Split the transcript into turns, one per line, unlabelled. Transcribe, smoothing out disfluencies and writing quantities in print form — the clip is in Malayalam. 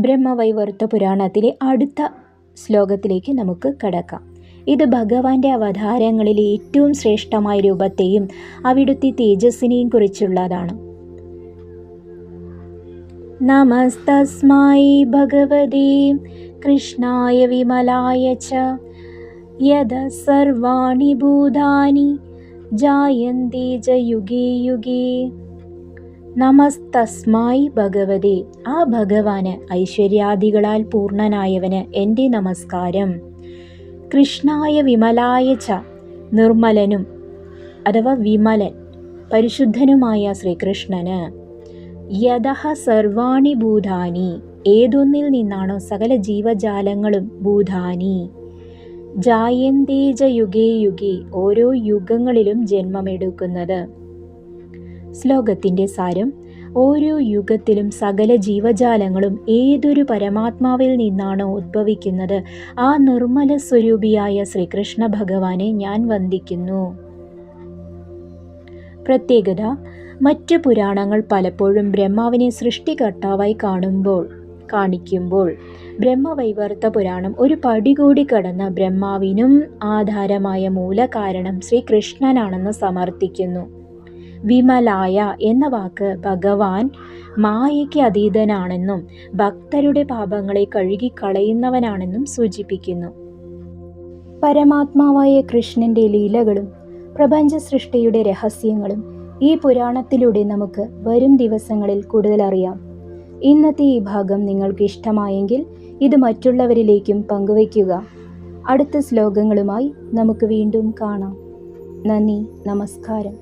ബ്രഹ്മവൈവർത്ത പുരാണത്തിലെ അടുത്ത ശ്ലോകത്തിലേക്ക് നമുക്ക് കടക്കാം. ഇത് ഭഗവാന്റെ അവതാരങ്ങളിലെ ഏറ്റവും ശ്രേഷ്ഠമായ രൂപത്തെയും അവിടുത്തെ തേജസ്സിനെയും കുറിച്ചുള്ളതാണ്. നമസ്തസ്മൈ ഭഗവതേ കൃഷ്ണായ വിമലായ ച യദ സർവാണി ഭൂതാനി ജായന്തി ച യുഗേ യുഗേ. നമസ്തസ്മൈ ഭഗവതേ, ആ ഭഗവാന്, ഐശ്വര്യാദികളാൽ പൂർണ്ണനായവന് എൻ്റെ നമസ്കാരം. കൃഷ്ണായ വിമലായ ച, നിർമ്മലനും അഥവാ വിമലൻ പരിശുദ്ധനുമായ ശ്രീകൃഷ്ണന്. യതഃ സർവാണി ഭൂതാനി, ഏതൊന്നിൽ നിന്നാണോ സകല ജീവജാലങ്ങളും ഭൂതാനി. ജായന്തേജ യുഗേ യുഗേ, ഓരോ യുഗങ്ങളിലും ജന്മമെടുക്കുന്നത്. ശ്ലോകത്തിൻ്റെ സാരം: ഓരോ യുഗത്തിലും സകല ജീവജാലങ്ങളും ഏതൊരു പരമാത്മാവിൽ നിന്നാണോ ഉദ്ഭവിക്കുന്നത് ആ നിർമ്മല സ്വരൂപിയായ ശ്രീകൃഷ്ണ ഭഗവാനെ ഞാൻ വന്ദിക്കുന്നു. പ്രത്യേകത: മറ്റ് പുരാണങ്ങൾ പലപ്പോഴും ബ്രഹ്മാവിനെ സൃഷ്ടികർത്താവായി കാണിക്കുമ്പോൾ ബ്രഹ്മവൈവർത്ത പുരാണം ഒരു പടി കൂടി കടന്ന് ബ്രഹ്മാവിനും ആധാരമായ മൂലകാരണം ശ്രീകൃഷ്ണനാണെന്ന് സമർത്ഥിക്കുന്നു. വിമലായ എന്ന വാക്ക് ഭഗവാൻ മായയ്ക്ക് അതീതനാണെന്നും ഭക്തരുടെ പാപങ്ങളെ കഴുകിക്കളയുന്നവനാണെന്നും സൂചിപ്പിക്കുന്നു. പരമാത്മാവായ കൃഷ്ണന്റെ ലീലകളും പ്രപഞ്ച സൃഷ്ടിയുടെ രഹസ്യങ്ങളും ഈ പുരാണത്തിലൂടെ നമുക്ക് വരും ദിവസങ്ങളിൽ കൂടുതൽ അറിയാം. ഇന്നത്തെ ഈ ഭാഗം നിങ്ങൾക്ക് ഇഷ്ടമായെങ്കിൽ ഇത് മറ്റുള്ളവരിലേക്കും പങ്കുവയ്ക്കുക. അടുത്ത ശ്ലോകങ്ങളുമായി നമുക്ക് വീണ്ടും കാണാം. നന്ദി, നമസ്കാരം.